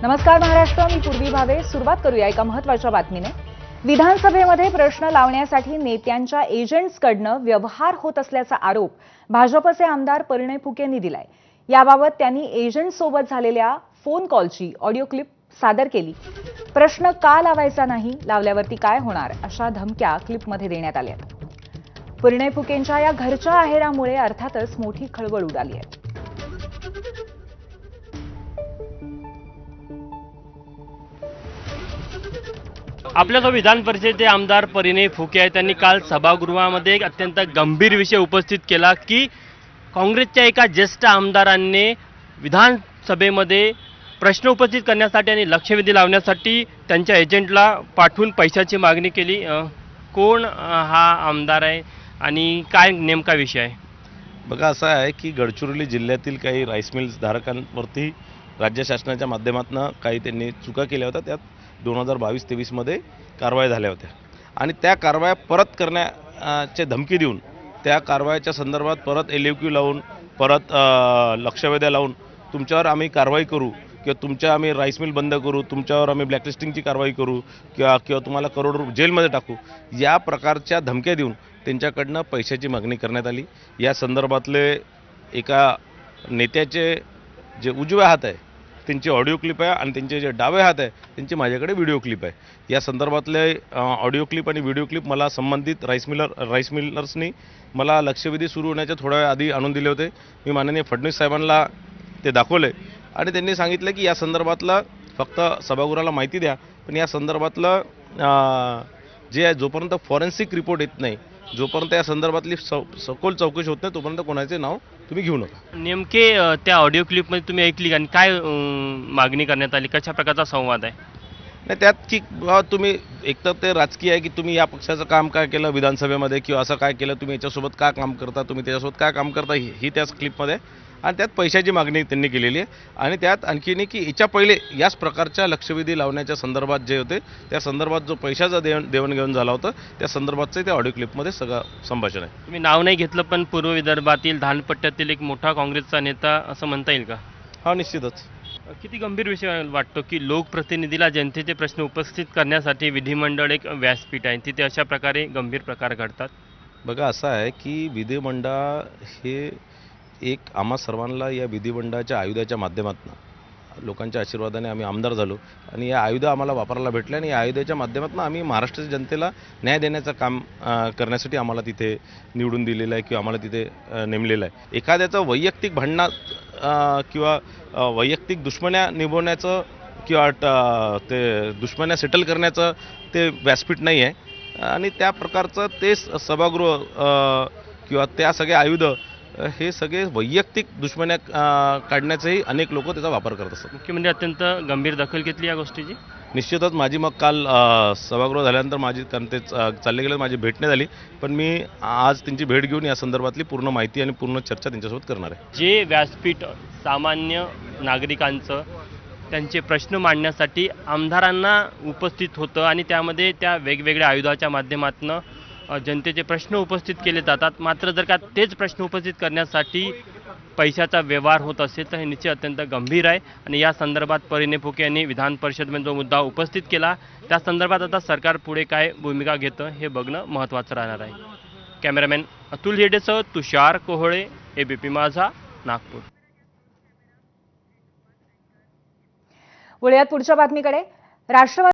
नमस्कार महाराष्ट्र, मी पूर्वी भावे. सुरुवात करूया एका महत्त्वाच्या बातमीने. विधानसभेमध्ये प्रश्न लावण्यासाठी नेत्यांच्या एजंट्सकडनं व्यवहार होत असल्याचा आरोप भाजपचे आमदार परिणय फुके यांनी दिलाय. याबाबत त्यांनी एजंटसोबत झालेल्या फोन कॉलची ऑडिओ क्लिप सादर केली. प्रश्न का लावायचा नाही, लावल्यावरती काय होणार, अशा धमक्या क्लिपमध्ये देण्यात आल्या. परिणय फुकेंच्या या घरच्या आहेरामुळे अर्थातच मोठी खळबळ उडाली आहे. आपल्या विधान परिषदेचे आमदार परिणय फुके आहेत. त्यांनी काल सभागृहामध्ये एक अत्यंत गंभीर विषय उपस्थित केला की काँग्रेसच्या एका ज्येष्ठ आमदारांनी विधानसभेमध्ये प्रश्न उपस्थित करण्यासाठी आणि लक्षवेधी लावण्यासाठी त्यांच्या एजंटला पाठवून पैशाची मागणी केली. कोण हा आमदार आहे आणि काय नेमका विषय आहे? बघा, असं आहे की गडचिरोली जिल्ह्यातील काही राईस मिल्स धारकांवरती राज्य शासनाच्या माध्यमातून काही त्यांनी चुका केल्या होत्या. त्यात 2022-23 मध्ये कारवाया झाल्या होत्या आणि त्या कारवाया परत करण्याची धमकी देऊन त्या कारवायाच्या संदर्भात परत LUQ लावून परत लक्षवेध्या लावून तुमच्यावर आम्ही कारवाई करू किंवा तुमच्या आम्ही राईस मिल बंद करू, तुमच्यावर आम्ही ब्लॅकलिस्टिंगची कारवाई करू किंवा तुम्हाला करोड रुपये जेलमध्ये टाकू, या प्रकारच्या धमक्या देऊन त्यांच्याकडनं पैशाची मागणी करण्यात आली. या संदर्भातले एका नेत्याचे जे उजवे हात आहे त्यांची ऑडिओ क्लिप आहे आणि त्यांचे जे डावे हात आहे त्यांची माझ्याकडे व्हिडिओ क्लिप आहे. या संदर्भातले ऑडिओ क्लिप आणि व्हिडिओ क्लिप मला संबंधित राईस मिलर्सनी मला लक्षवेधी सुरू होण्याच्या थोड्या वेळ आधी आणून दिले होते. मी माननीय फडणवीस साहेबांना ते दाखवले आणि त्यांनी सांगितलं की या संदर्भातलं फक्त सभागृहाला माहिती द्या, पण या संदर्भातलं जे आहे जोपर्यंत फॉरेन्सिक रिपोर्ट येत नाही, जोपर्यंत या संदर्भातली सखोल चौकशी होत नाही, तोपर्यंत कोणाचे नाव तुम्ही घेऊ नका. नेमके त्या ऑडिओ क्लिपमध्ये तुम्ही ऐकली आणि काय मागणी करण्यात आली, कशा प्रकारचा संवाद आहे? नाही, त्यात की तुम्ही एकतर ते राजकीय आहे की तुम्ही या पक्षाचं काम काय केलं विधानसभेमध्ये किंवा असं काय केलं, तुम्ही याच्यासोबत का काम करता, तुम्ही त्याच्यासोबत काय काम करता, ही त्याच क्लिपमध्ये. आणि त्यात पैशाची मागणी त्यांनी केलेली आहे आणि त्यात आणखीन की याच्या पहिले याच प्रकारच्या लक्षवेधी लावण्याच्या संदर्भात जे होते त्या संदर्भात जो पैशाचा देवणघेवण झाला होता त्या संदर्भातचं त्या ऑडिओ क्लिपमध्ये सगळं संभाषण आहे. तुम्ही नाव नाही घेतलं, पण पूर्व विदर्भातील धानपट्ट्यातील एक मोठा काँग्रेसचा नेता असं म्हणता येईल का? हा, निश्चितच. किती गंभीर विषय वाटतो की लोकप्रतिनिधीला जनतेचे प्रश्न उपस्थित करण्यासाठी विधिमंडळ एक व्यासपीठ आहे, तिथे अशा प्रकारे गंभीर प्रकार घडतात. बघा, असं आहे की विधिमंडळ हे एक आम्हा सर्वांना या विधिमंडळाच्या आयुधाच्या माध्यमातून लोकांच्या आशीर्वादाने आम्ही आमदार झालो आणि या आयुध आम्हाला वापरायला भेटले आणि या आयुधाच्या माध्यमातून आम्ही महाराष्ट्राच्या जनतेला न्याय देण्याचं काम करण्यासाठी आम्हाला तिथे निवडून दिलेलं आहे किंवा आम्हाला तिथे नेमलेलं आहे. एखाद्याचं वैयक्तिक भांडणं किंवा वैयक्तिक दुश्मन्या निभवण्याचं किंवा ते दुश्मन्या सेटल करण्याचं ते व्यासपीठ नाही आहे आणि त्या प्रकारचं ते सभागृह किंवा त्या सगळ्या आयुध हे सगळे वैयक्तिक दुश्मन्या काढण्याचेही अनेक लोक त्याचा वापर करत असतात. मुख्यमंत्री अत्यंत गंभीर दखल घेतली या गोष्टीची. निश्चितच माझी मग काल सभागृह झाल्यानंतर माझी ते चालले गेले, माझी भेट नाही झाली, पण मी आज त्यांची भेट घेऊन या संदर्भातली पूर्ण माहिती आणि पूर्ण चर्चा त्यांच्यासोबत करणार आहे. जे व्यासपीठ सामान्य नागरिकांचं त्यांचे प्रश्न मांडण्यासाठी आमदारांना उपस्थित होतं आणि त्यामध्ये त्या वेगवेगळ्या आयुधाच्या माध्यमातून जनतेचे प्रश्न उपस्थित केले जातात, मात्र जर का तेच प्रश्न उपस्थित करण्यासाठी पैशाचा व्यवहार होत असेल तर हे निश्चित अत्यंत गंभीर आहे. आणि या संदर्भात परिणय फुके यांनी विधान परिषदेमध्ये जो मुद्दा उपस्थित केला त्या संदर्भात आता सरकार पुढे काय भूमिका घेतं हे बघणं महत्त्वाचं राहणार आहे. कॅमेरामॅन अतुल हेडेसह तुषार कोहळे, ABP माझा, नागपूर. वळूयात पुढच्या बातमीकडे. राष्ट्रवादी